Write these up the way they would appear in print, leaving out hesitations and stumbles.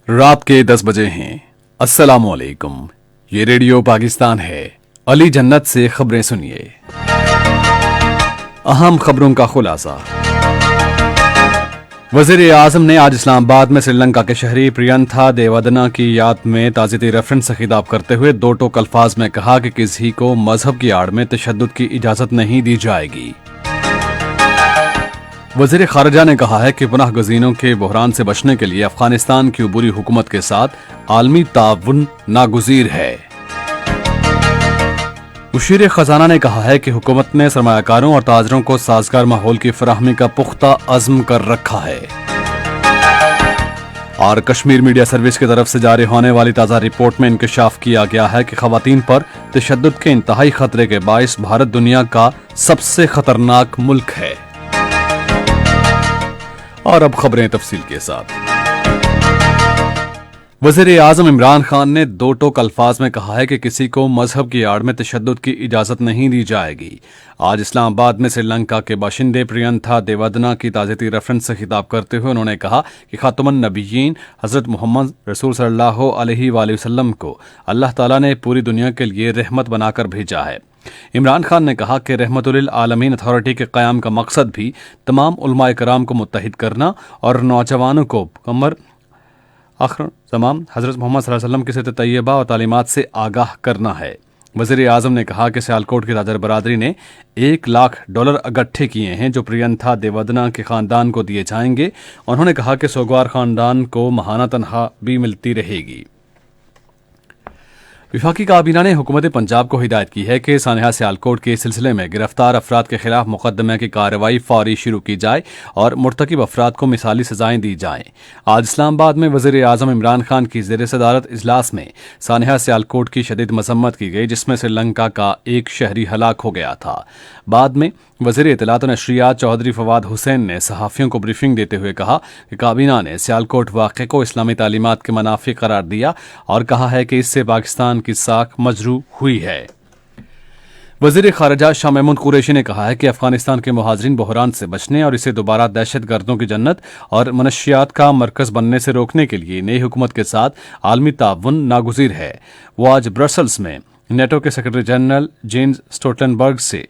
रात के 10 बजे हैं। अस्सलाम वालेकुम। ये रेडियो पाकिस्तान है। अली जन्नत से खबरें सुनिए। अहम खबरों का खुलासा। वज़ीर आज़म ने आज इस्लामाबाद में श्रीलंका के शहरी प्रियंथा देवदना की याद में ताज़ियती रेफरेंस से खिताब करते हुए दो टोक अल्फाज में कहा कि किसी को मजहब की आड़ में तशद्दुद की इजाज़त नहीं दी जाएगी। वज़ीर ख़ारिजा ने कहा है कि पनाह गज़ीनों के बहरान से बचने के लिए अफगानिस्तान की उबूरी हुकूमत के साथ आलमी ताउन नागुज़ीर है। मुशीर ख़जाना ने कहा है कि हुकूमत ने सरमायाकारों और ताजरों को साजगार माहौल की फराहमी का पुख्ता अज़्म कर रखा है। और कश्मीर मीडिया सर्विस की तरफ से जारी होने वाली ताज़ा रिपोर्ट में इंकशाफ किया गया है कि ख़वातीन पर तशद्दुद के इंतहाई खतरे के बाइस भारत दुनिया का सबसे खतरनाक मुल्क है। और अब खबरें तफसील के साथ। वज़ीर आज़म इमरान खान ने दो टोक अल्फाज में कहा है कि किसी को मजहब की आड़ में तशद्दुद की इजाज़त नहीं दी जाएगी। आज इस्लामाबाद में श्रीलंका के बाशिंदे प्रियंथा देवदना की ताज़ियती रेफरेंस से खिताब करते हुए उन्होंने कहा कि खातमुन नबीयीन हज़रत मोहम्मद रसूल सल्लल्लाहु अलैहि वसल्लम को अल्लाह ताला ने पूरी दुनिया के लिए रहमत बनाकर भेजा है। इमरान खान ने कहा कि रहमतुल आलमीन अथॉरिटी के क़याम का मकसद भी तमाम उलमाए कराम को मुत्तहिद करना और नौजवानों को कमर आखिर तमाम हज़रत मोहम्मद सल्लल्लाहु अलैहि वसल्लम की सीरत तैयबा और तालीमात से आगाह करना है। वज़ीर आज़म ने कहा कि सियालकोट की ताजर बरादरी ने $1 लाख इकट्ठे किए हैं जो प्रियंथा देवदना के ख़ानदान को दिए जाएंगे। उन्होंने कहा कि सोगवार ख़ानदान को माहाना तनख्वाह भी मिलती रहेगी। वफाकी काबीना ने हुकूमत पंजाब को हिदायत की है कि सानिया सियालकोट के सिलसिले में गिरफ्तार अफराद के खिलाफ मुकदमे की कार्रवाई फौरी शुरू की जाए और मुर्तकिब अफराद को मिसाली सजाएं दी जाएं। आज इस्लामाबाद में वज़ीर आज़म इमरान खान की ज़ेर सदारत इजलास में सानिया सियालकोट की शदीद मजम्मत की गई, जिसमें श्रीलंका का एक शहरी हलाक हो गया था। बाद में वज़ीर इत्तलात और नशरियात चौधरी फवाद हुसैन ने सहाफ़ियों को ब्रीफिंग देते हुए कहा कि काबीना ने सियालकोट वाक़े को इस्लामी तालीमात के मुनाफिक करार दिया और कहा है कि इससे पाकिस्तान की साख मजरू हुई है। वज़ीर ख़ारिजा शाह महमूद कुरैशी ने कहा है कि अफगानिस्तान के मुहाजिरीन बहरान से बचने और इसे दोबारा दहशत गर्दों की जन्नत और मनशियात का मरकज़ बनने से रोकने के लिए नई हुकूमत के साथ आलमी ताउन नागुज़ीर है। वो आज ब्रसल्स में नेटो के सेक्रेटरी जनरल जेन्स स्टोल्टनबर्ग से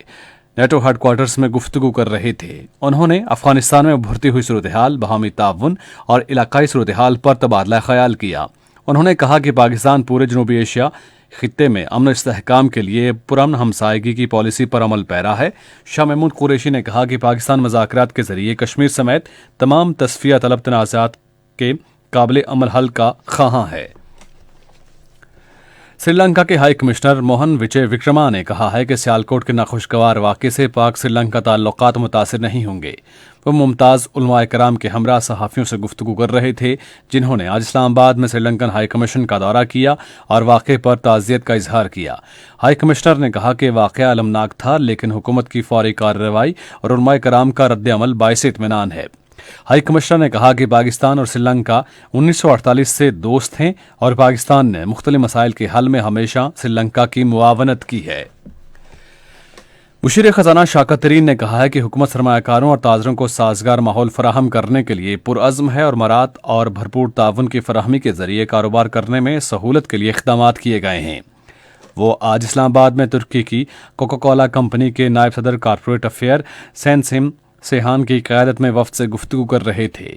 नेटो हेडक्वार्टर्स में गुफ्तगू कर रहे थे। उन्होंने अफगानिस्तान में उभरती हुई सूरत हाल, बाहमी ताउन और इलाकाई सूरत हाल पर तबादला ख्याल किया। उन्होंने कहा कि पाकिस्तान पूरे जनूबी एशिया खित्ते में अमन इस्तेहकाम के लिए पुरअमन हमसायगी की पॉलिसी पर अमल पैरा है। शाह महमूद कुरैशी ने कहा कि पाकिस्तान मज़ाकरात के जरिए कश्मीर समेत तमाम तस्फिया तलब तनाज़ात के काबिल अमल हल का ख़्वाहां है। श्रीलंका के हाई कमिश्नर मोहन विजय विक्रमा ने कहा है कि सियालकोट के नाखुशगवार वाक़े से पाक श्रीलंका ताल्लुकात मुतासिर नहीं होंगे। वो मुमताज़ उलमाए कराम के हमरा सहाफ़ियों से गुफ्तगू कर रहे थे, जिन्होंने आज इस्लामाबाद में श्रीलंकन हाई कमीशन का दौरा किया और वाक़े पर ताज़ियत का इजहार किया। हाई कमिश्नर ने कहा कि वाक़या अलमनाक था, लेकिन हुकूमत की फौरी कार्रवाई और उलमाए कराम का रद्द अमल बाइस इत्मीनान है। हाई कमिश्नर ने कहा कि पाकिस्तान और श्रीलंका 1948 से दोस्त हैं और पाकिस्तान ने मुख्तलिफ मसाइल के हल में हमेशा श्रीलंका की मुआवनत की है। मुशीर ख़जाना शाकत तरीन ने कहा है कि हुकूमत सरमायाकारों और ताजरों को साजगार माहौल फराहम करने के लिए पुरअज़्म है और मरात और भरपूर ताउन की फराहमी के जरिए कारोबार करने में सहूलत के लिए इक़दामात किए गए हैं। वो आज इस्लामाबाद में तुर्की की कोका कोला कंपनी के नायब सदर कॉर्पोरेट अफेयर सेंसिम सेहान की क़यादत में वफ़द से गुफ्तगू कर रहे थे।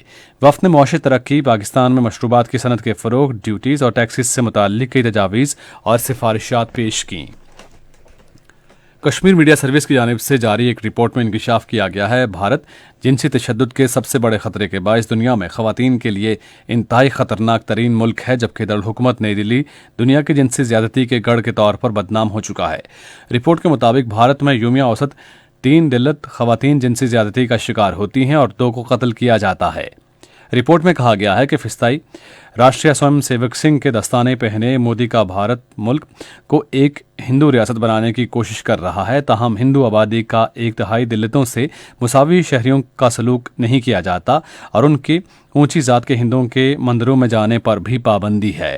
वफ़द ने मुआशी तरक्की, पाकिस्तान में मशरूबात की सनत के फ़रोग़, ड्यूटीज़ और टैक्सेस से मुताल्लिक़ कई तजावीज़ और सिफारिशात पेश की। कश्मीर मीडिया सर्विस की जानिब से जारी एक रिपोर्ट में इंकशाफ किया गया है भारत जिनसी तशद्दुद के सबसे बड़े खतरे के बाइस दुनिया में ख़वातीन के लिए इंतहाई ख़तरनाक तरीन मुल्क है, जबकि दारुल-हुकूमत नई दिल्ली दुनिया की जिनसी ज़्यादती के गढ़ के तौर पर बदनाम हो चुका है। रिपोर्ट के मुताबिक भारत में यूमिया औसत 3 दिल्लत ख़वातीन जिनसी ज़्यादती का शिकार होती हैं और 2 को कत्ल किया जाता है। रिपोर्ट में कहा गया है कि फिस्ताई राष्ट्रीय स्वयं सेवक सिंह के दस्ताने पहने मोदी का भारत मुल्क को एक हिंदू रियासत बनाने की कोशिश कर रहा है, ताहम हिंदू आबादी का 1/3 दिल्लतों से मुसावी शहरियों का सलूक नहीं किया जाता और उनकी ऊंची ज़ात के हिंदुओं के मंदिरों में जाने पर भी पाबंदी है।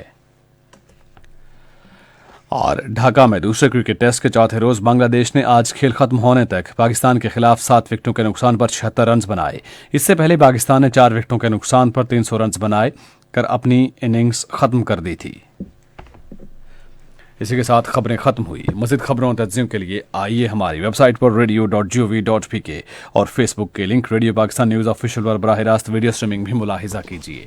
और ढाका में दूसरे क्रिकेट टेस्ट के चौथे रोज बांग्लादेश ने आज खेल खत्म होने तक पाकिस्तान के खिलाफ 7 विकेटों के नुकसान पर 76 रन बनाए। इससे पहले पाकिस्तान ने 4 विकेटों के नुकसान पर 300 रन बनाए। کر اپنی اننگز ختم کر دی تھی۔ اسی کے ساتھ خبریں ختم ہوئی۔ مزید خبروں تجزیوں کے لیے آئیے ہماری ویب سائٹ پر radio.gov.pk اور فیس بک کے link radio Pakistan news official پر براہ راست ویڈیو سٹریمنگ بھی ملاحظہ کیجیے۔